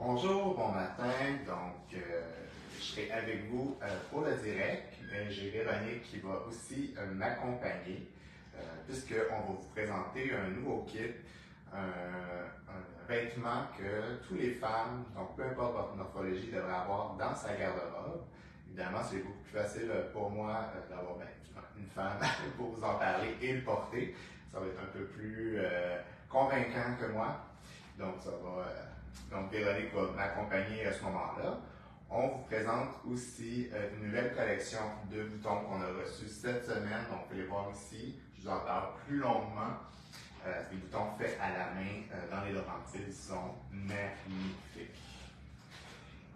Bonjour, bon matin. Donc, je serai avec vous pour le direct, mais j'ai Véronique qui va aussi m'accompagner, puisqu'on va vous présenter un nouveau kit, un vêtement que toutes les femmes, donc peu importe votre morphologie, devraient avoir dans sa garde-robe. Évidemment, c'est beaucoup plus facile pour moi d'avoir une femme pour vous en parler et le porter. Ça va être un peu plus convaincant que moi. Donc, donc Véronique va m'accompagner à ce moment-là. On vous présente aussi une nouvelle collection de boutons qu'on a reçus cette semaine. Donc, vous pouvez les voir ici. Je vous en parle plus longuement. C'est des boutons faits à la main dans les Laurentides. Ils sont magnifiques.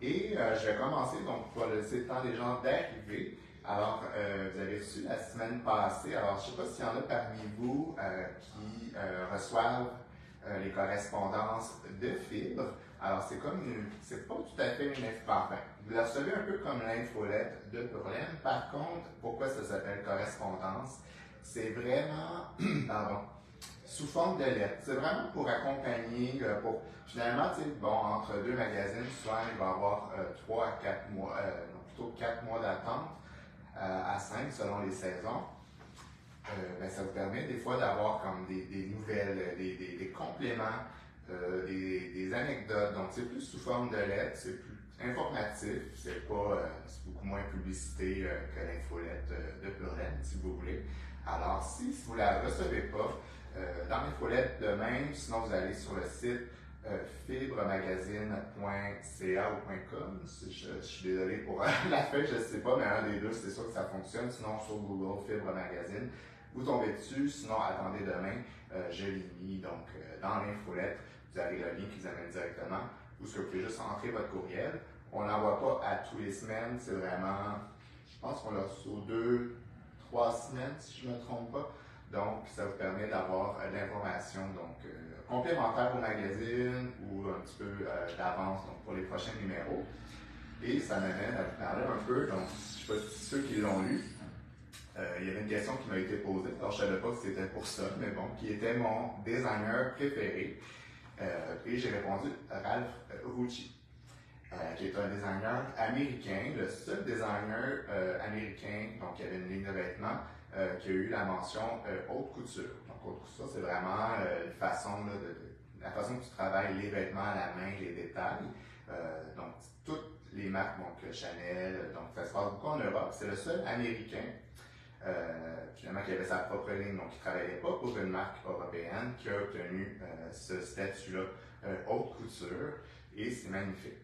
Et je vais commencer, donc, pour laisser le temps des gens d'arriver. Alors, vous avez reçu la semaine passée. Alors, je ne sais pas s'il y en a parmi vous qui reçoivent les correspondances de fibres. Alors, c'est pas tout à fait une enfin, vous la recevez un peu comme l'infolette de Burlem. Par contre, pourquoi ça s'appelle correspondance? C'est vraiment, pardon, sous forme de lettres. C'est vraiment pour accompagner, finalement, bon, entre deux magazines, souvent, il va y avoir 3 à 4 mois, non, plutôt 4 mois d'attente à 5 selon les saisons. Ça vous permet des fois d'avoir comme des nouvelles, des compléments, des anecdotes. Donc, c'est plus sous forme de lettres, c'est plus informatif, c'est beaucoup moins publicité que l'infolette de Burlem, si vous voulez. Alors, si vous ne la recevez pas, dans l'infolette de même, sinon vous allez sur le site fibremagazine.ca ou .com. Je suis désolé pour la feuille, je ne sais pas, mais un des deux, c'est sûr que ça fonctionne. Sinon, sur Google, Fibre Magazine, vous tombez dessus. Sinon, attendez demain, je l'ai mis. Donc, dans l'infolette, vous avez le lien qui vous amène directement. Ou ce que vous pouvez juste entrer votre courriel. On ne l'envoie pas à tous les semaines. C'est vraiment, je pense qu'on l'a sur 2-3 semaines, si je ne me trompe pas. Donc, ça vous permet d'avoir de l'information complémentaire au magazine ou un petit peu d'avance pour les prochains numéros. Et ça m'amène à vous parler un peu, donc je ne sais pas si ceux qui l'ont lu, il y avait une question qui m'a été posée, alors je ne savais pas que c'était pour ça, mais bon, qui était mon designer préféré. Et j'ai répondu Ralph Rucci, qui est un designer américain, le seul designer américain, donc qui avait une ligne de vêtements, qui a eu la mention haute couture. Donc, haute couture, c'est vraiment la façon que tu travailles les vêtements à la main, les détails. Donc, toutes les marques, donc Chanel, donc ça se passe beaucoup en Europe. C'est le seul américain, finalement, qui avait sa propre ligne, donc qui ne travaillait pas pour une marque européenne, qui a obtenu ce statut-là haute couture. Et c'est magnifique.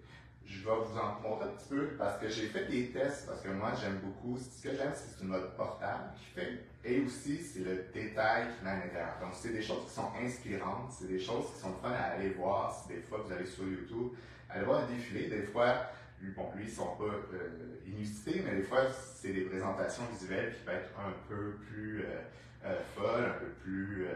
Je vais vous en montrer un petit peu parce que j'ai fait des tests, parce que moi j'aime beaucoup. Ce que j'aime, c'est une mode portable qui fait, et aussi c'est le détail qui met à l'intérieur. Donc c'est des choses qui sont inspirantes, c'est des choses qui sont fun à aller voir. Si des fois vous allez sur YouTube, allez voir un défilé, des fois, lui ils ne sont pas inusités, mais des fois c'est des présentations visuelles qui peuvent être un peu plus folles, un peu plus.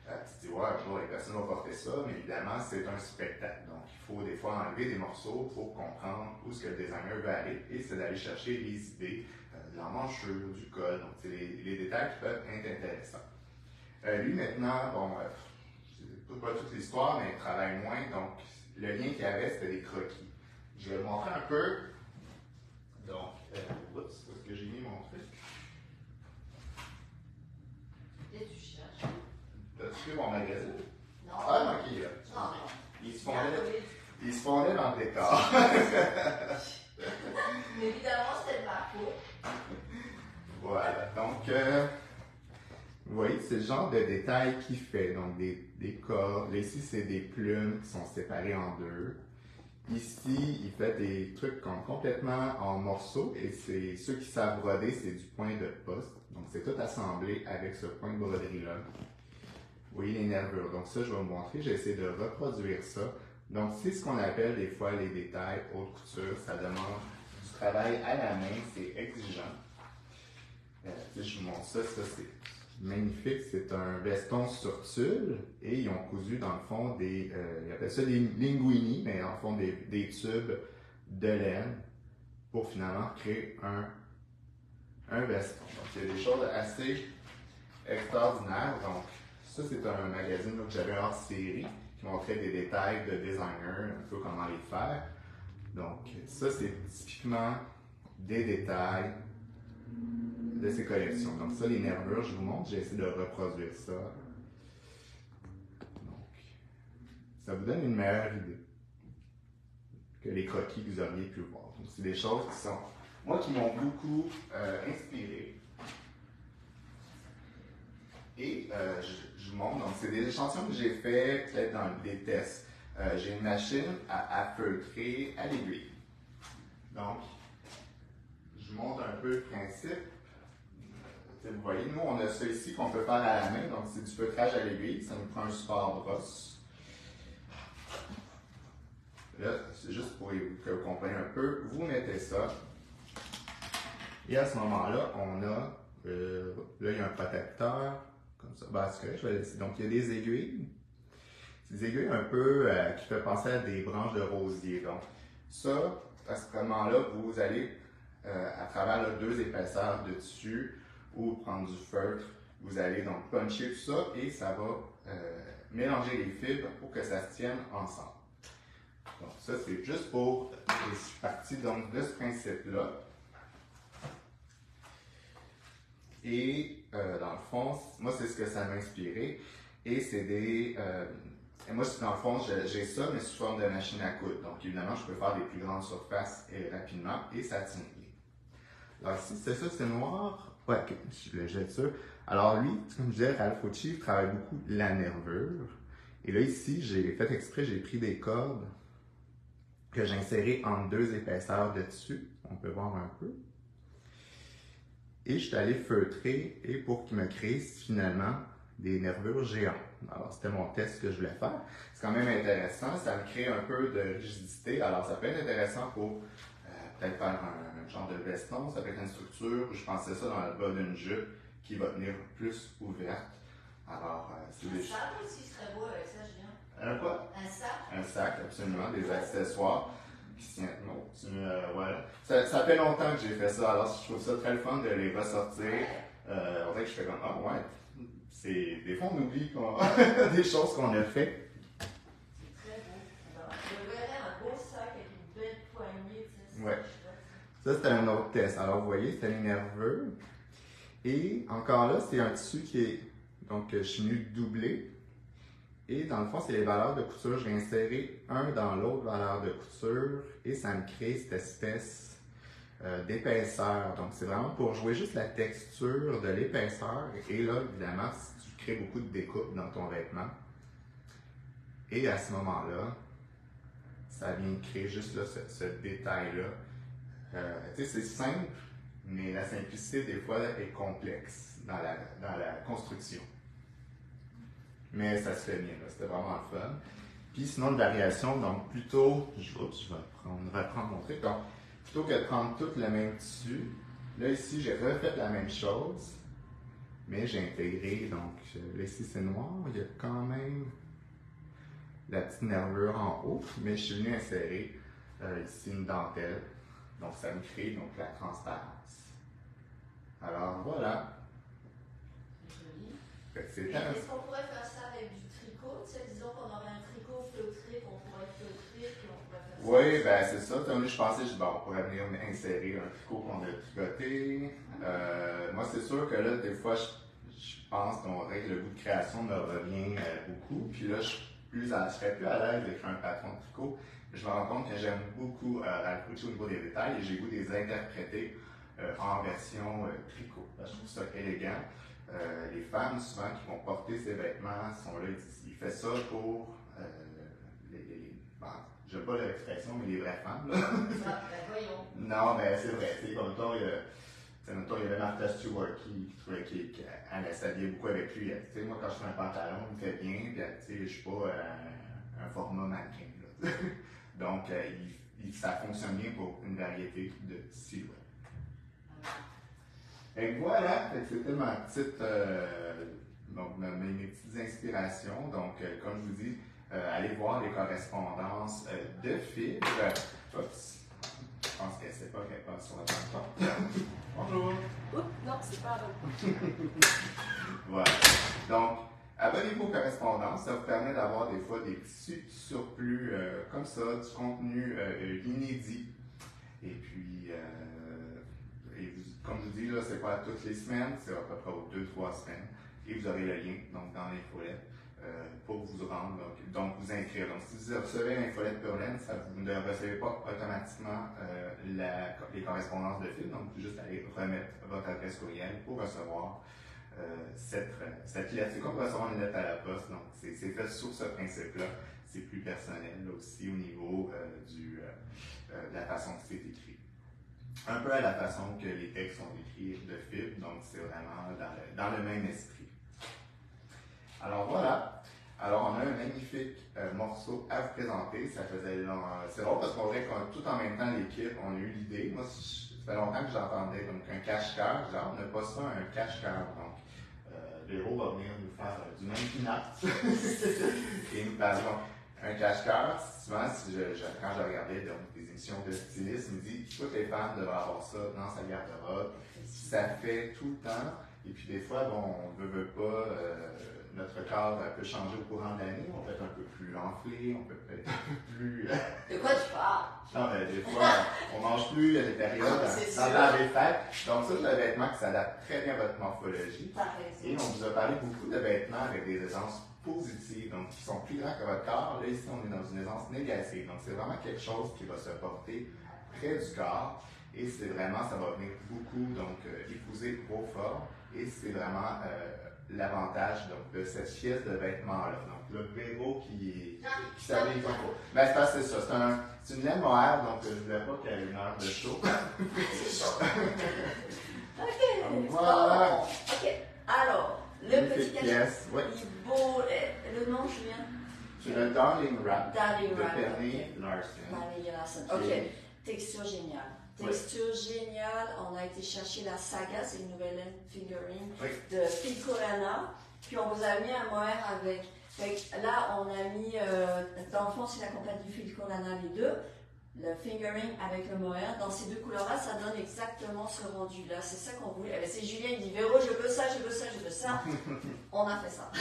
Tu te dis, ouais, un jour, les personnes vont porter ça, mais évidemment, c'est un spectacle. Donc, il faut des fois enlever des morceaux pour comprendre où ce que le designer veut aller, et c'est d'aller chercher les idées de l'emmanchure, du col, donc c'est les détails qui peuvent être intéressants. Lui, maintenant, bon, c'est pas toute l'histoire, mais il travaille moins, donc le lien qu'il y avait, c'était des croquis. Je vais le montrer un peu. Donc, oups, où est-ce que j'ai mis mon truc? T'as-tu vu mon magazine? Non. Ah, non, ok, là. Non. Il se fondait dans le décor. Mais évidemment, c'était de ma faute. Voilà, donc, vous voyez, c'est le genre de détail qu'il fait. Donc, des cordes. Là, ici, c'est des plumes qui sont séparées en deux. Ici, il fait des trucs complètement en morceaux. Et c'est ceux qui savent broder, c'est du point de poste. Donc, c'est tout assemblé avec ce point de broderie-là. Vous voyez les nervures. Donc ça, je vais vous montrer. J'ai essayé de reproduire ça. Donc, c'est ce qu'on appelle des fois les détails haute couture. Ça demande du travail à la main. C'est exigeant. Je vous montre ça. Ça, c'est magnifique. C'est un veston sur tulle. Et ils ont cousu, dans le fond, ils appellent ça des linguini, mais en fond, des tubes de laine pour finalement créer un veston. Donc, il y a des choses assez extraordinaires. Donc, ça, c'est un magazine que j'avais hors série, qui montrait des détails de designer, un peu comment les faire. Donc, ça, c'est typiquement des détails de ces collections. Donc, ça, les nervures, je vous montre, j'ai essayé de reproduire ça. Donc, ça vous donne une meilleure idée que les croquis que vous auriez pu voir. Donc, c'est des choses qui sont, moi, qui m'ont beaucoup inspiré. Et je vous montre, donc c'est des échantillons que j'ai fait peut-être dans des tests. J'ai une machine à feutrer à l'aiguille. Donc, je vous montre un peu le principe. Vous voyez, nous, on a ça ici qu'on peut faire à la main, donc c'est du feutrage à l'aiguille, ça nous prend un support brosse. Là, c'est juste pour que vous compreniez un peu, vous mettez ça, et à ce moment-là, on a, là, il y a un protecteur, comme ça, ben, c'est correct, je vais laisser. Donc, il y a des aiguilles, des aiguilles un peu qui fait penser à des branches de rosier. Donc, ça, à ce moment-là, vous allez, à travers là, 2 épaisseurs de tissu, ou prendre du feutre, vous allez donc puncher tout ça et ça va mélanger les fibres pour que ça se tienne ensemble. Donc ça, c'est juste pour les parties donc, de ce principe-là. Et dans le fond, moi, c'est ce que ça m'a inspiré. Et c'est des... moi, dans le fond, j'ai ça, mais sous forme de machine à coudre. Donc évidemment, je peux faire des plus grandes surfaces rapidement et ça tient bien. Alors ici, c'est ça, c'est noir. Ouais, okay, je le jette ça. Alors lui, comme je disais, Ralph Rucci travaille beaucoup la nervure. Et là, ici, j'ai fait exprès, j'ai pris des cordes que j'ai insérées entre 2 épaisseurs de tissu. On peut voir un peu. Et je suis allé feutrer et pour qu'il me crée finalement des nervures géantes. Alors, c'était mon test que je voulais faire. C'est quand même intéressant, ça me crée un peu de rigidité. Alors, ça peut être intéressant pour peut-être faire un genre de veston, ça peut être une structure, je pensais ça dans le bas d'une jupe qui va tenir plus ouverte. Alors, c'est des... Un sac aussi serait beau avec ça, Julien. Un quoi? Un sac. Un sac, absolument, des accessoires qui se tiennent. Non, voilà. Ça fait longtemps que j'ai fait ça, alors je trouve ça très fun de les ressortir. On dirait que je fais comme, ah ouais, des fois on oublie des choses qu'on a fait. C'est très beau. Je verrais un beau sac avec une belle poignée, tu sais. Ouais. Ça, c'était un autre test. Alors, vous voyez, c'était les nerveux. Et encore là, c'est un tissu qui est. Donc, je suis venu doubler. Et dans le fond, c'est les valeurs de couture. Je vais insérer un dans l'autre valeur de couture. Et ça me crée cette espèce d'épaisseur. Donc, c'est vraiment pour jouer juste la texture de l'épaisseur. Et là, évidemment, tu crées beaucoup de découpe dans ton vêtement. Et à ce moment-là, ça vient créer juste là, ce détail-là. Tu sais, c'est simple, mais la simplicité, des fois, est complexe dans la construction. Mais ça se fait bien, c'était vraiment le fun. Puis sinon, une variation, donc plutôt, je vais reprendre mon truc. Donc, plutôt que de prendre tout le même tissu, là, ici, j'ai refait la même chose, mais j'ai intégré, donc, là, ici, c'est noir, il y a quand même la petite nervure en haut, mais je suis venu insérer ici une dentelle. Donc, ça me crée donc, la transparence. Alors, voilà. C'est joli. Est-ce qu'on pourrait faire ça avec du tricot? Tu sais, disons qu'on aurait un tricot feutré, qu'on pourrait feutrer, puis on pourrait faire ça. Oui, ben c'est ça. Comme je pensais, on pourrait venir insérer un tricot qu'on a tricoté. Moi, c'est sûr que là, des fois, je pense que le goût de création me revient beaucoup. Puis là, je serais plus à l'aise d'écrire un patron de tricot. Je me rends compte que j'aime beaucoup Ralph Rucci au niveau des détails et j'ai le goût de les interpréter en version tricot. Je trouve ça élégant. Les femmes, souvent, qui vont porter ces vêtements, sont là, ils font ça pour j'aime pas l'expression, mais les vraies femmes. Là. Ah, ben voyons. Non, mais c'est vrai. Comme le il y avait Martha Stewart qui trouvait qu'elle s'habillait beaucoup avec lui. Moi, quand je fais un pantalon, il me fait bien, puis je suis pas un format mannequin. Là. Donc, ça fonctionne bien pour une variété de silhouettes. Et voilà, c'était ma petite, mes petites inspirations. Donc, comme je vous dis, allez voir les correspondances de fibres. Oups, je pense qu'elle ne sait pas qu'elle passe sur la plateforme. Bonjour! Oups, non, c'est pas bon. Voilà. Donc, Abonnez-vous aux correspondances, ça vous permet d'avoir des fois des petits surplus comme ça, du contenu inédit. Et puis, comme je vous dis, là, c'est pas toutes les semaines, c'est à peu près aux 2-3 semaines. Et vous aurez le lien donc, dans l'infolette pour vous rendre, donc vous inscrire. Donc, si vous recevez l'infolette Purlaine, vous ne recevez pas automatiquement les correspondances de fil. Donc, vous juste aller remettre votre adresse courriel pour recevoir cette lettre. C'est comme recevoir une lettre à la poste. Donc, c'est fait sur ce principe-là. C'est plus personnel là, aussi au niveau de la façon que c'est écrit. Un peu à la façon que les textes sont écrits de fil. Donc, c'est vraiment dans le même esprit. Alors voilà. Alors, on a un magnifique morceau à vous présenter. Ça faisait long. C'est drôle parce qu'on dirait que tout en même temps, l'équipe, on a eu l'idée. Moi, ça fait longtemps que j'entendais donc un cache-cœur. Genre, on n'a pas ça, un cache-cœur. Donc, Véro va venir nous faire du même pinat. Et nous parlons. Un cache-cœur, souvent, quand je regardais donc, des émissions de stylistes, il me dit toutes les femmes devraient avoir ça dans sa garde-robe. Ça fait tout le temps. Et puis, des fois, bon, on ne veut pas. Notre corps peut changer au courant de l'année, on peut être un peu plus enflé, on peut être un peu plus. De quoi tu parles? Non, mais des fois, on mange plus, il y a des périodes dans les fêtes. Donc, ça, c'est un vêtement qui s'adapte très bien à votre morphologie. Et on vous a parlé beaucoup de vêtements avec des essences positives, donc qui sont plus grands que votre corps. Là, ici, on est dans une essence négative. Donc, c'est vraiment quelque chose qui va se porter près du corps. Et c'est vraiment, ça va venir beaucoup, donc, épouser vos formes. Et c'est vraiment l'avantage de cette pièce de vêtements-là. Donc, le Véro qui s'habille comme faut. Ben, c'est ça. C'est une laine mohair, donc je ne voulais pas qu'il y ait une heure de show. C'est chaud. Ok. Donc, voilà. Ok. Alors, le petit pièce. Oui. Il est beau. Le nom, Julien? C'est le Darling Wrap Darling de Wrap. Penny Okay. Larson. Darling Larson. Ok. Texture géniale. Texture géniale. On a été chercher la Saga, c'est une nouvelle laine fingering de Filcolana. Puis on vous a mis un mohair avec. Fait que là, on a mis. Dans le fond, c'est la compagnie Filcolana, les deux. Le fingering avec le mohair. Dans ces deux couleurs-là, ça donne exactement ce rendu-là. C'est ça qu'on voulait. C'est Julien, il dit Véro, je veux ça, je veux ça, je veux ça. On a fait ça.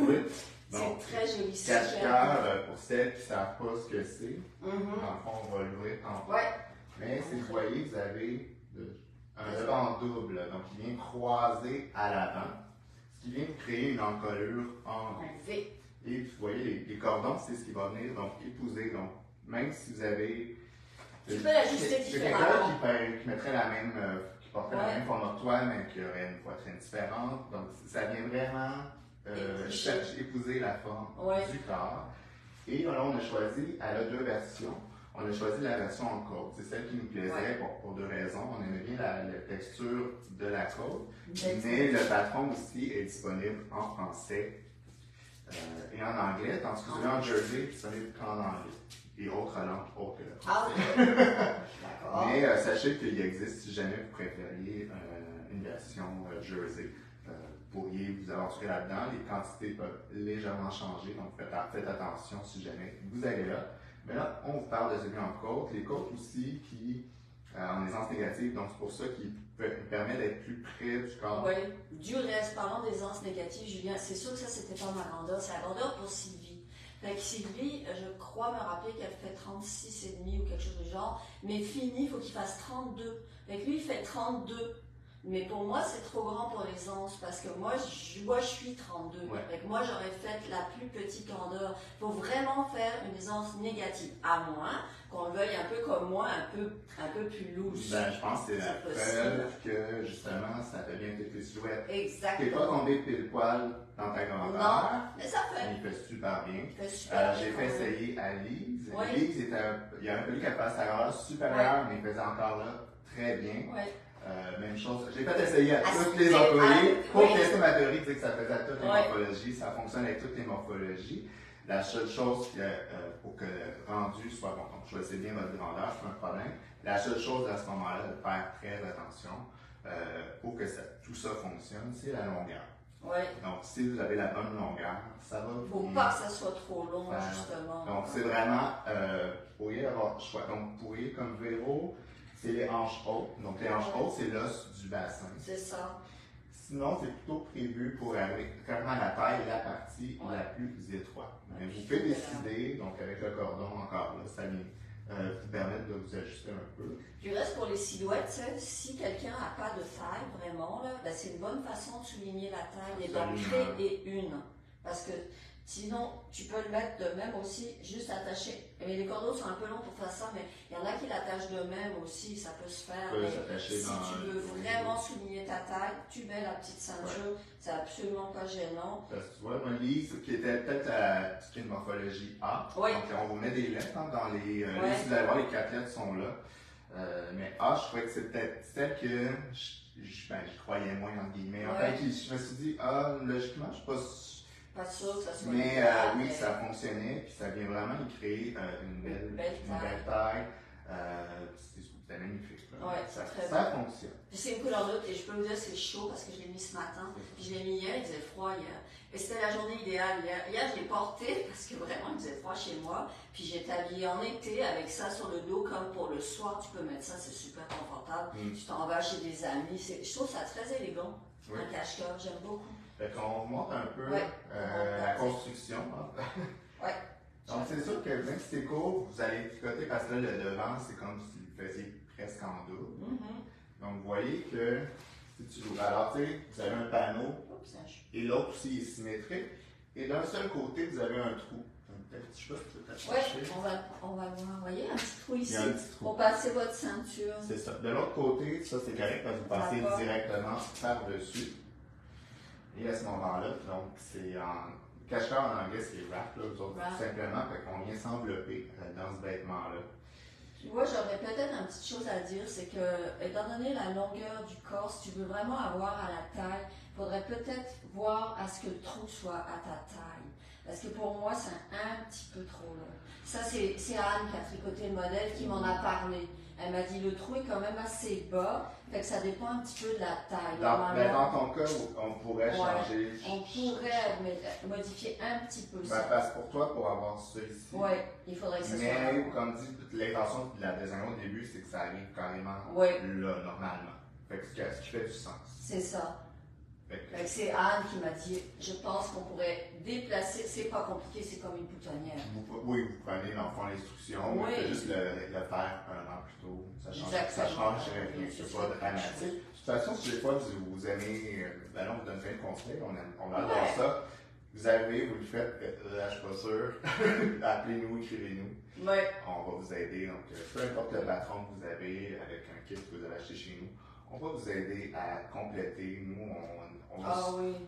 Oui. C'est très joli. Cache-cœur, pour celles qui ne savent pas ce que c'est. Dans le fond, on va l'ouvrir tantôt. Ouais. Mais si vous voyez, vous avez un ruban double, donc qui vient croiser à l'avant, ce qui vient créer une encolure en V. Et vous voyez, les cordons, c'est ce qui va venir donc épouser. Donc, même si vous avez. Tu peux l'ajuster différemment. Quelqu'un qui mettrait la même, qui porterait la même forme de toile, mais qui aurait une poitrine différente. Donc, ça vient vraiment épouser la forme du corps. Et là, on a choisi, elle a deux versions. On a choisi la version en côte. C'est celle qui nous plaisait pour deux raisons. On aimait bien la texture de la côte, mais le patron aussi est disponible en français et en anglais, tandis que celui en jersey est disponible qu'en anglais et autres langues autres que le français. D'accord. Mais sachez qu'il existe, si jamais vous préfériez une version jersey, vous pourriez vous aventurer là-dedans. Les quantités peuvent légèrement changer, donc faites attention si jamais vous allez là. Mais là, on vous parle de celui en côte. Les côtes aussi qui en aisance négative, donc c'est pour ça qu'il permet d'être plus près du corps. Oui, du reste, parlons d'aisance négative, Julien, c'est sûr que ça, c'était pas ma grandeur, c'est la grandeur pour Sylvie. Fait que Sylvie, je crois me rappeler qu'elle fait 36,5 ou quelque chose du genre, mais fini, il faut qu'il fasse 32. Fait que lui, il fait 32. Mais pour moi, c'est trop grand pour l'aisance parce que moi, je suis 32. Fait que moi, j'aurais fait la plus petite grandeur. Il faut vraiment faire une aisance négative, à moins qu'on le veuille un peu comme moi, un peu plus loose. Ben, je pense que c'est la preuve que justement, ça fait bien toutes les silhouettes. Exactement. Tu n'es pas tombé pile poil dans ta grandeur. Non, mais ça fait. Il fait super bien. Il fait super bien. J'ai fait essayer à Lise. Oui. Lise, il aurait fallu qu'elle fasse sa grandeur supérieure, mais il faisait encore là très bien. Oui. Même chose. J'ai fait essayer à tous les employés pour tester ma théorie, dire que ça faisait à toutes les morphologies. Ça fonctionne avec toutes les morphologies. La seule chose pour que le rendu soit bon, donc choisissez bien votre grandeur, c'est pas un problème. La seule chose à ce moment-là, de faire très attention pour que tout ça fonctionne, c'est la longueur. Oui. Donc, si vous avez la bonne longueur, ça va. Il ne faut pas que ça soit trop long, justement. Donc, c'est vraiment, vous pourriez avoir le choix. Donc, vous pourriez, comme Véro, c'est les hanches hautes. Donc, les hanches hautes, c'est l'os du bassin. C'est ça. Sinon, c'est plutôt prévu pour aller carrément la taille, la partie la plus étroite. Mais vous pouvez décider, donc avec le cordon encore là, ça vient vous permettre de vous ajuster un peu. Du reste, pour les silhouettes, si quelqu'un n'a pas de taille vraiment, là, ben c'est une bonne façon de souligner la taille et d'en créer une. Parce que sinon, tu peux le mettre de même aussi, juste attaché. Mais les cordeaux sont un peu longs pour faire ça, mais il y en a qui l'attachent de même aussi, ça peut se faire. Si tu veux vraiment souligner ta taille, tu mets la petite ceinture, c'est absolument pas gênant. Parce que tu vois, un livre qui était peut-être à une morphologie A, donc on vous met des lettres dans les. Si vous allez voir, les 4 lettres sont là. Mais A, je trouvais que c'est peut-être celle que je croyais moins, entre guillemets. En fait, je me suis dit, logiquement, je suis pas sûr que ça soit. Mais oui, ça fonctionnait, puis ça vient vraiment y créer une belle taille. C'était magnifique. Ça fonctionne. Puis c'est une couleur neutre, et je peux vous dire c'est chaud parce que je l'ai mis ce matin. Puis je l'ai mis hier, il faisait froid hier. Et c'était la journée idéale hier. Hier, je l'ai porté parce que vraiment il faisait froid chez moi. Puis j'étais habillée en été avec ça sur le dos, comme pour le soir, tu peux mettre ça, c'est super confortable. Tu t'en vas chez des amis. Je trouve ça très élégant, un cache-cœur, j'aime beaucoup. Fait qu'on monte un peu la construction. Donc c'est sûr que même si c'est court, vous allez tricoter parce que là, le devant, c'est comme si vous le faisiez presque en double. Donc vous voyez que si tu l'ouvres, alors vous avez un panneau et l'autre aussi est symétrique. Et d'un seul côté, vous avez un trou. On va vous envoyer un petit trou ici. Il y a un petit trou. Pour passer votre ceinture. C'est ça. De l'autre côté, ça c'est correct parce que vous passez directement par-dessus. Et à ce moment-là, donc c'est en cache-cœur en anglais, c'est wrap, là, tout simplement, fait qu'on vient s'envelopper dans ce vêtement-là. Moi, j'aurais peut-être une petite chose à dire, c'est que, étant donné la longueur du corps, si tu veux vraiment avoir à la taille, il faudrait peut-être voir à ce que le trou soit à ta taille. Parce que pour moi, c'est un petit peu trop long. Ça, c'est Anne qui a tricoté le modèle qui m'en a parlé. Elle m'a dit le trou est quand même assez bas, fait que ça dépend un petit peu de la taille. Dans ton cas, on pourrait changer. On pourrait modifier un petit peu ça. Parce que pour toi, pour avoir ça ici. Oui, il faudrait que ça soit. Mais, comme dit, l'intention de la design au début, c'est que ça arrive carrément là, normalement. Fait que ce qui fait du sens. C'est ça. C'est Anne qui m'a dit, je pense qu'on pourrait déplacer, c'est pas compliqué, c'est comme une boutonnière. Oui, vous prenez dans le fond l'instruction, vous faites juste le faire un an plus tôt. Ça change rien, c'est pas dramatique. De toute façon, si des fois vous aimez, on vous donne plein de conseils, on adore ça. Vous arrivez, vous le faites, je suis pas sûr, appelez-nous, écrivez-nous. On va vous aider, donc peu importe le patron que vous avez avec un kit que vous avez acheté chez nous, on va vous aider à compléter. Nous,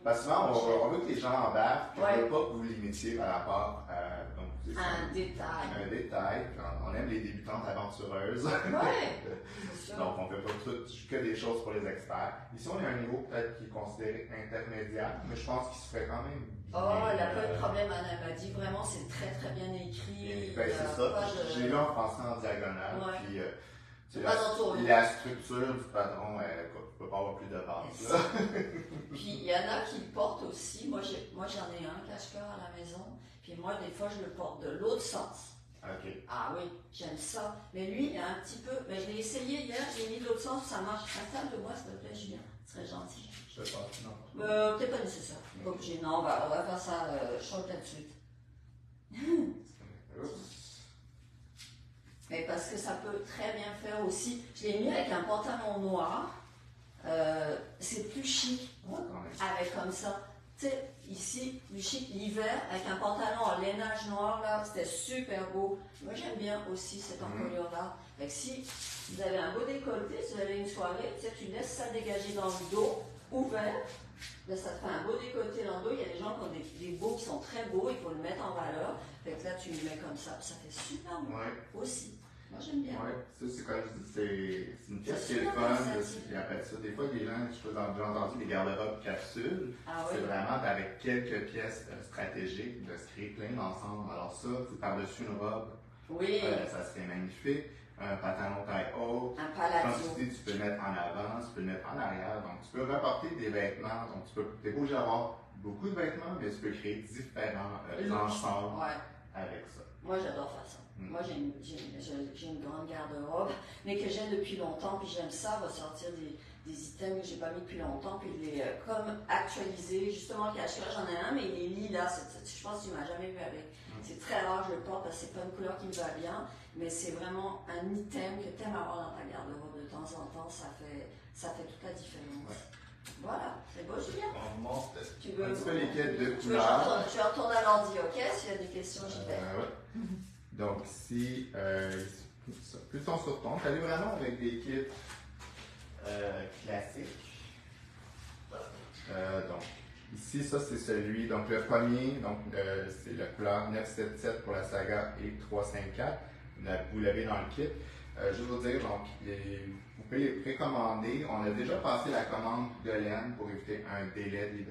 parce que souvent, on veut que les gens embarquent, on ne veut pas que vous limitiez par rapport à un détail. Un détail. On aime les débutantes aventureuses. Donc, on ne fait pas que des choses pour les experts. Ici, on est à un niveau peut-être qui est considéré intermédiaire, mais je pense qu'il se ferait quand même bien. Elle n'a pas de problème, Anne m'a dit vraiment, c'est très très bien écrit. C'est ça. J'ai lu en français en diagonale. Puis, la structure du patron, elle ne peut pas avoir plus de base. Puis il y en a qui le portent aussi. Moi j'en ai un cache-cœur à la maison. Puis moi, des fois, je le porte de l'autre sens. Ah oui, j'aime ça. Mais lui, il y a un petit peu. Mais je l'ai essayé hier, j'ai mis de l'autre sens, ça marche. Installe de moi, s'il te plaît, Julien. Ce serait gentil. Je sais pas, non. Peut-être pas nécessaire. Non, on va faire ça, short tout de suite. Mais parce que ça peut très bien faire aussi. Je l'ai mis avec un pantalon noir. C'est plus chic avec comme ça. Tu sais, ici, plus chic l'hiver avec un pantalon en lainage noir là, c'était super beau. Moi j'aime bien aussi cette encolure là. Fait que si vous avez un beau décolleté, si vous avez une soirée, tu laisses ça dégager dans le dos, ouvert. Là, ça te fait un beau décolleté dans le dos. Il y a des gens qui ont des beaux qui sont très beaux, il faut le mettre en valeur. Fait que là, tu le mets comme ça. Ça fait super beau aussi. Moi, j'aime bien. Oui, c'est comme je dis, c'est une pièce qui est fun. Ils appellent ça. Des fois, les gens, j'ai entendu des garde-robes capsules. C'est vraiment avec quelques pièces stratégiques de se créer plein d'ensemble. Alors, ça, par-dessus une robe, ça serait magnifique. Un pantalon taille haute. Un palazzo. Comme tu dis, tu peux le mettre en avant, tu peux le mettre en arrière. Donc, tu peux rapporter des vêtements. Donc, tu n'es pas obligé d'avoir beaucoup de vêtements, mais tu peux créer différents ensembles avec ça. Moi, j'adore faire ça. Moi, j'ai une grande garde-robe, mais que j'aime depuis longtemps, puis j'aime ça, ressortir items que j'ai pas mis depuis longtemps, puis de les comme actualiser. Justement, le cache-cœur, j'en ai un, mais il est lilas. Je pense que tu m'as jamais vu avec. C'est très rare que je le porte parce que c'est pas une couleur qui me va bien, mais c'est vraiment un item que tu aimes avoir dans ta garde-robe de temps en temps. Ça fait toute la différence. Ouais. Voilà, c'est beau, Julien. On monte Tu veux, un petit peu les kits de tu veux, couleurs. je retourne à l'ordi, ok? S'il y a des questions, j'y vais. Ouais. Donc ici, plus on se retourne, tu allais vraiment avec des kits classiques. Donc ici, ça c'est celui, donc le premier, donc c'est la couleur 977 pour la saga et 354. Vous l'avez dans le kit. Je vais vous dire, donc, vous pouvez précommander. On a déjà passé la commande de laine pour éviter un délai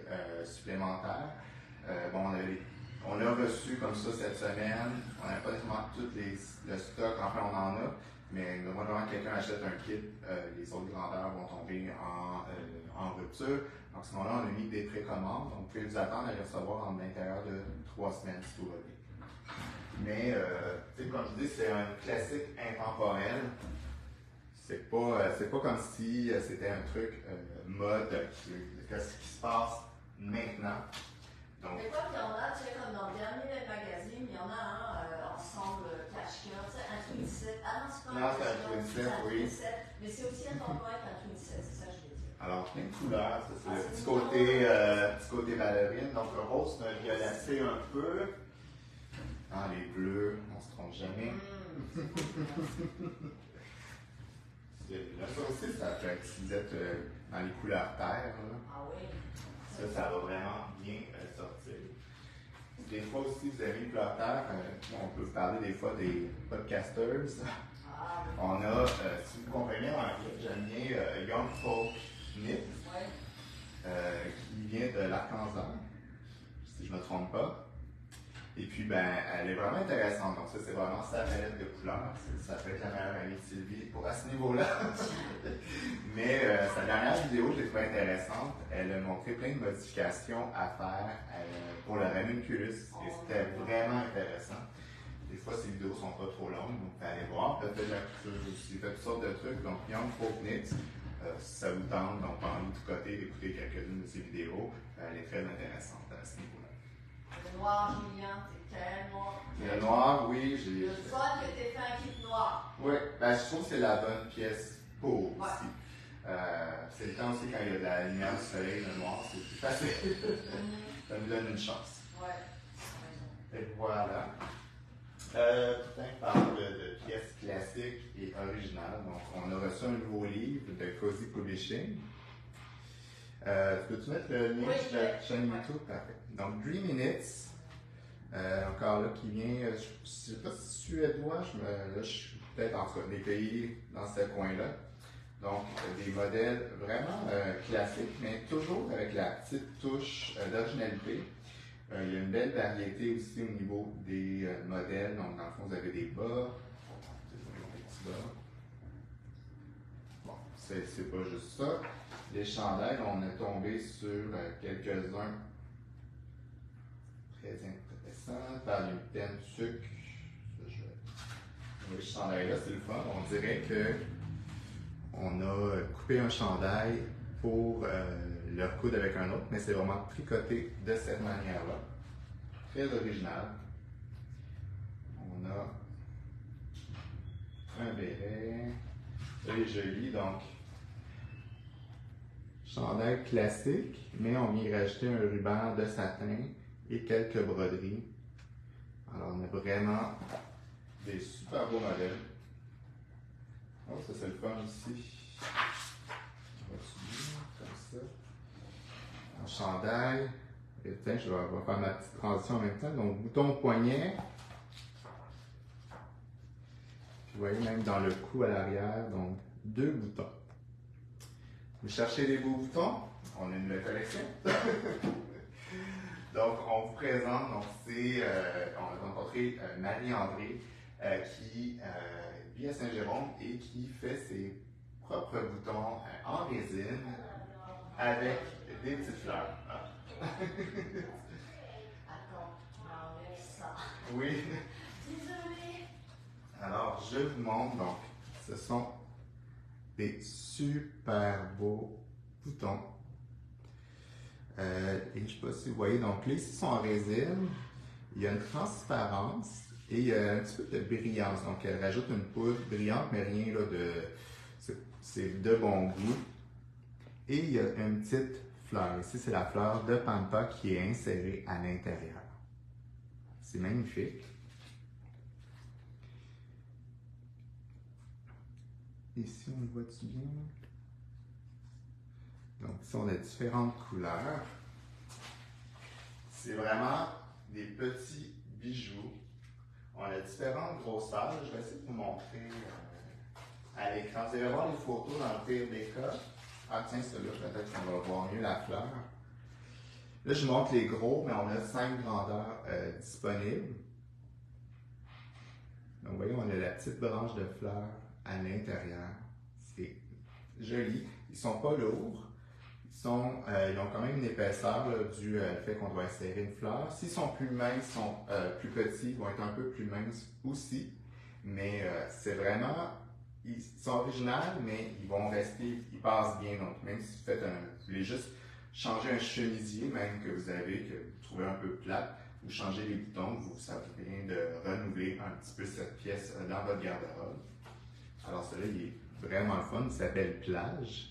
supplémentaire. Bon, on a reçu comme ça cette semaine. On n'a pas nécessairement tout le stock, enfin on en a, mais normalement quelqu'un achète un kit, les autres grandeurs vont tomber en rupture. Donc, à ce moment-là, on a mis des précommandes. Donc, vous pouvez vous attendre à les recevoir en l'intérieur de 3 semaines si tout va bien. Mais, comme je dis, c'est un classique intemporel. C'est pas comme si c'était un truc mode, qu'est-ce qui se passe maintenant. Donc, mais quoi qu'il y en a, tu sais, comme dans le dernier magazine, il y en a un ensemble cache-cœur, tu sais, un twin set. Ah non, c'est pas un twin set, oui. Mais c'est aussi intemporel qu'un twin set, c'est ça que je veux dire. Alors, plein de couleurs, ça c'est le petit côté ballerine. Donc, le rose, c'est un violacé un peu. Ah, les bleus, on se trompe jamais. Là, ça aussi, ça peut être, si vous êtes dans les couleurs terre. Là. Ah oui. Ça va vraiment bien sortir. Des fois aussi, vous avez mis couleur terre. On peut vous parler des fois des podcasters. Ah, oui. On a, si vous comprenez en anglais, j'aime bien Young Folk Knit, qui vient de l'Arkansas, si je ne me trompe pas. Et puis, elle est vraiment intéressante. Donc, ça, c'est vraiment sa palette de couleurs. Ça peut être la meilleure amie de Sylvie à ce niveau-là. Mais sa dernière vidéo, je l'ai trouvée intéressante. Elle a montré plein de modifications à faire pour le ranunculus. Et c'était vraiment intéressant. Des fois, ces vidéos sont pas trop longues, donc vous pouvez aller voir. Elle fait de la couture aussi, fait toutes sortes de trucs. Donc, Young Folk Knit, si ça vous tente, donc en tout côté, d'écouter quelques-unes de ses vidéos, elle est très intéressante à ce niveau-là. Le noir, Julien, t'es tellement. Le noir, oui, j'ai. Le fun que t'aies fait un kit noir. Oui, je trouve que c'est la bonne pièce pour aussi. C'est le temps aussi quand il y a de la lumière du soleil, le noir, c'est plus facile. Ça nous donne une chance. Ouais. Et voilà. Putain, parle de pièces classiques et originales. Donc, on a reçu un nouveau livre de Cozy Publishing. Peux-tu mettre le lien sur la chaîne YouTube? Parfait. Donc, Dream Minutes, encore là, qui vient, je ne sais pas si suédois, là, je suis peut-être entre des pays dans ce coin-là. Donc, des modèles vraiment classiques, mais toujours avec la petite touche d'originalité. Il y a une belle variété aussi au niveau des modèles. Donc, dans le fond, vous avez des bas. Des petits bas. Bon, c'est pas juste ça. Les chandails, on est tombé sur quelques-uns très intéressants. Par une thème sucre. Les chandails-là, c'est le fun. On dirait que on a coupé un chandail pour le recoudre avec un autre, mais c'est vraiment tricoté de cette manière-là. Très original. On a un béret. Très joli, donc chandail classique, mais on vient rajouter un ruban de satin et quelques broderies. Alors, on a vraiment des super beaux modèles. Oh, ça c'est le fun aussi. On va subir comme ça. En chandail. Et tiens, je vais faire ma petite transition en même temps. Donc, bouton poignet. Puis vous voyez même dans le cou à l'arrière, donc 2 boutons. Vous cherchez des beaux boutons? On a une belle collection. Donc, on vous présente, donc c'est, on a rencontré Marie-André qui vit à Saint-Jérôme et qui fait ses propres boutons en résine avec des petites fleurs. Attends, j'enlève ça. Oui. Désolée. Alors, je vous montre, donc, ce sont des super beaux boutons. Et je ne sais pas si vous voyez, donc là, ici, ils sont en résine. Il y a une transparence et il y a un petit peu de brillance. Donc, elle rajoute une poudre brillante, mais rien là, de... C'est de bon goût. Et il y a une petite fleur. Ici, c'est la fleur de Pampa qui est insérée à l'intérieur. C'est magnifique. Ici, on le voit-tu bien? Donc, ici, on a différentes couleurs. C'est vraiment des petits bijoux. On a différentes grosseurs. Je vais essayer de vous montrer à l'écran. Vous allez voir les photos dans le pire des cas. Ah tiens, celui-là, peut-être qu'on va voir mieux la fleur. Là, je montre les gros, mais on a 5 grandeurs disponibles. Donc, vous voyez, on a la petite branche de fleurs à l'intérieur. C'est joli. Ils ne sont pas lourds. Ils ont quand même une épaisseur là, dû au fait qu'on doit insérer une fleur. S'ils sont plus minces, sont plus petits, ils vont être un peu plus minces aussi. Mais c'est vraiment, ils sont originaux, mais ils vont rester, ils passent bien. Donc même si vous voulez juste changer un chemisier, même que vous trouvez un peu plate, vous changez les boutons, ça vous permet de renouveler un petit peu cette pièce dans votre garde-robe. Alors celui-là, il est vraiment le fun, il s'appelle Plage.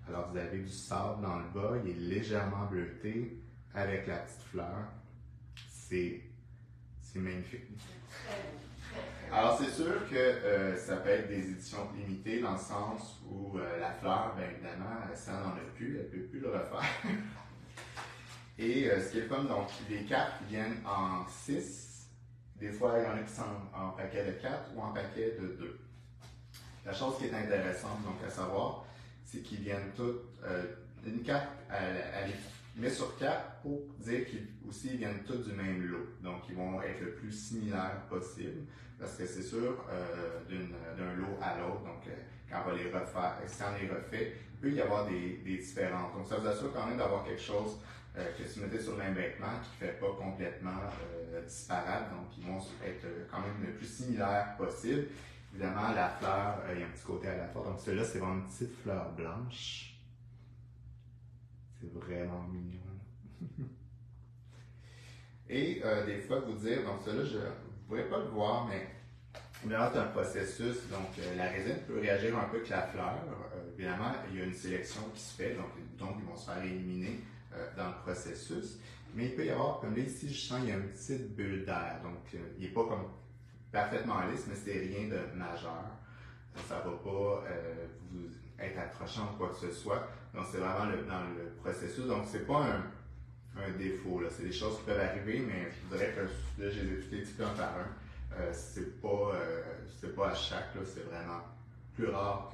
Alors, vous avez du sable dans le bas, il est légèrement bleuté avec la petite fleur. C'est magnifique. Alors, c'est sûr que ça peut être des éditions limitées dans le sens où la fleur, bien évidemment, ça n'en a plus, elle ne peut plus le refaire. Et ce qui est fun, donc, les cartes viennent en 6. Des fois, il y en a qui sont en paquet de 4 ou en paquet de 2. La chose qui est intéressante, donc, à savoir, c'est qu'ils viennent toutes, une carte, elle est mise sur carte pour dire qu'ils viennent tous du même lot. Donc, ils vont être le plus similaires possible, parce que c'est sûr, d'un lot à l'autre, donc quand on va les refaire, si on les refait, il peut y avoir des différences. Donc, ça vous assure quand même d'avoir quelque chose que si vous mettez sur le même vêtement, qui ne fait pas complètement disparate, donc ils vont être quand même le plus similaire possible. Évidemment, la fleur, il y a un petit côté à la fois. Donc, celui-là, c'est vraiment une petite fleur blanche. C'est vraiment mignon. Et des fois, vous dire, donc celui-là, vous ne pourrez pas le voir, mais évidemment, c'est un processus. Donc, la résine peut réagir un peu que la fleur. Évidemment, il y a une sélection qui se fait. Donc, les boutons qui vont se faire éliminer dans le processus. Mais il peut y avoir, comme là, ici, je sens qu'il y a une petite bulle d'air. Donc, il n'est pas comme parfaitement lisse, mais c'est rien de majeur. Ça ne va pas vous être accrochant ou quoi que ce soit. Donc, c'est vraiment dans le processus. Donc, c'est pas un défaut. C'est des choses qui peuvent arriver, mais je voudrais que là, je les ai toutes étipées un par un. C'est pas à chaque, c'est vraiment plus rare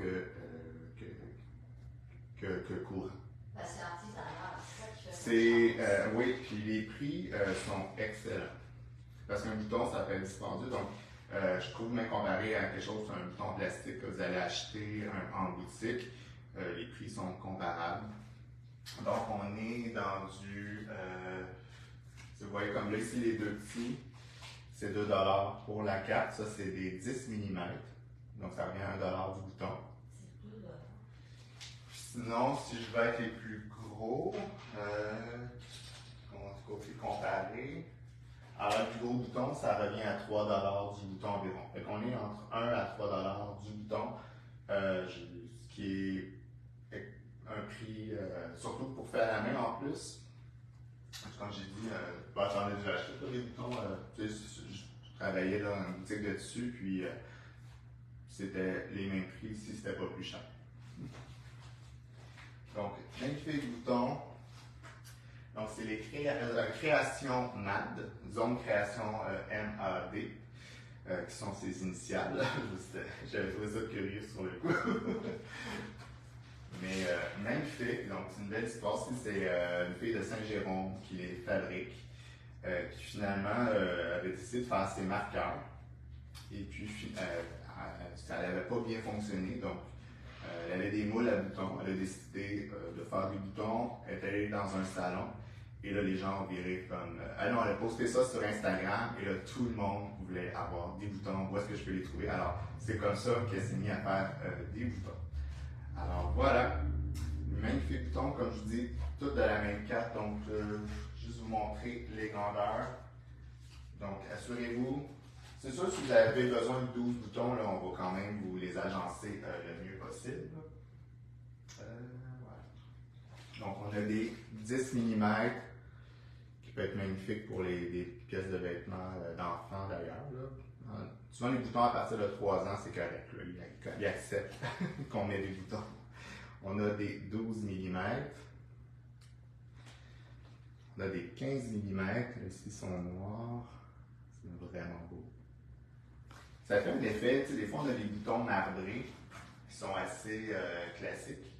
que courant. Ben, c'est artisanal, c'est ça qui fait oui, puis les prix sont excellents. Parce qu'un bouton, ça peut être dispendieux. Donc, je trouve, même comparé à quelque chose, un bouton plastique que vous allez acheter en boutique, les prix sont comparables. Donc, on est dans du. Vous voyez, comme là, ici, les deux petits, c'est 2 $ pour la carte. Ça, c'est des 10 mm. Donc, ça revient à 1 $ du bouton. C'est 2 $. Sinon, si je veux être les plus gros, côté comparé. Alors, le plus gros bouton, ça revient à 3 $ du bouton environ. Fait qu'on est entre 1 à 3 $ du bouton, ce qui est un prix, surtout pour faire à la main en plus. Comme j'ai dit, j'en ai déjà acheté des boutons. Je travaillais dans une boutique de dessus, puis c'était les mêmes prix si c'était pas plus cher. Donc, magnifique bouton. Donc, c'est les créations MAD, Zone Création MAD, qui sont ses initiales. J'avais trouvé ça curieux sur le coup. Mais magnifique. Donc, c'est une belle histoire. C'est une fille de Saint-Jérôme qui les fabrique, qui finalement avait décidé de faire ses marqueurs. Et puis, ça n'avait pas bien fonctionné. Donc, elle avait des moules à boutons. Elle a décidé de faire des boutons. Elle est allée dans un salon. Et là, les gens ont viré comme... ah non, on a posté ça sur Instagram et là, tout le monde voulait avoir des boutons. Où est-ce que je peux les trouver? Alors, c'est comme ça qu'elle s'est mise à faire des boutons. Alors, voilà. Magnifique bouton, comme je vous dis, tout de la même carte. Donc, juste vous montrer les grandeurs. Donc, assurez-vous. C'est sûr, si vous avez besoin de 12 boutons, là, on va quand même vous les agencer le mieux possible. Voilà. Donc, on a des 10 mm qui peut être magnifique pour des pièces de vêtements d'enfants d'ailleurs. Souvent, les boutons à partir de 3 ans, c'est correct. Là. Ils acceptent qu'on met des boutons. On a des 12 mm. On a des 15 mm. Ici, ils sont noirs. C'est vraiment beau. Ça fait un effet, tu sais, des fois, on a des boutons marbrés qui sont assez classiques.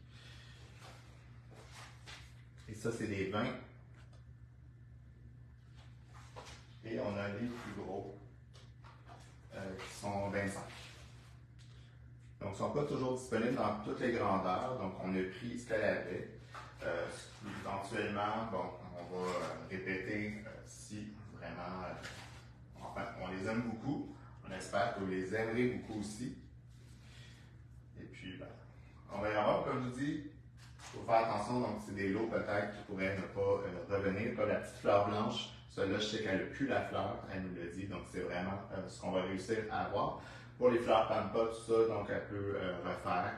Et ça, c'est des 20. Et on a les plus gros qui sont 25. Donc, ils ne sont pas toujours disponibles dans toutes les grandeurs. Donc, on a pris ce qu'elle avait. Éventuellement, bon, on va répéter si vraiment, enfin, on les aime beaucoup. On espère que vous les aimerez beaucoup aussi. Et puis, ben, on va y avoir, comme je vous dis, il faut faire attention. Donc, c'est des lots peut-être qui pourraient ne pas revenir. Comme la petite fleur blanche. Celle-là, je sais qu'elle n'a plus la fleur, elle nous l'a dit, donc c'est vraiment ce qu'on va réussir à avoir. Pour les fleurs Pampa, tout ça, donc elle peut refaire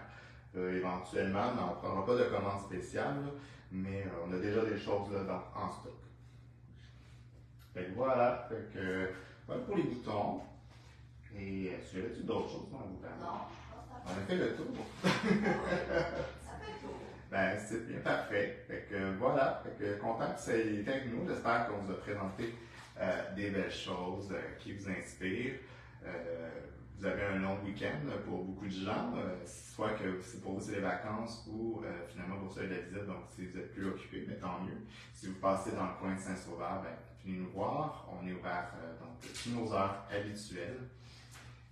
éventuellement, mais on ne prendra pas de commande spéciale, là, mais on a déjà des choses là, en stock. Fait que voilà, voilà pour les boutons. Et tu avais-tu d'autres choses dans le bouton? Non. On a fait le tour. Ben, c'est bien parfait. Fait que voilà, content que ça ait été avec nous. J'espère qu'on vous a présenté des belles choses qui vous inspirent. Vous avez un long week-end pour beaucoup de gens, soit que c'est pour vous c'est les vacances ou finalement pour ceux de la visite, donc si vous êtes plus occupé, mais tant mieux. Si vous passez dans le coin de Saint-Sauveur, ben, venez nous voir. On est ouvert donc toutes nos heures habituelles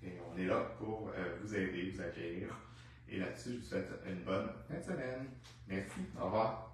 et on est là pour vous aider, vous accueillir. Et là-dessus, je vous souhaite une bonne fin de semaine. Merci. Au revoir.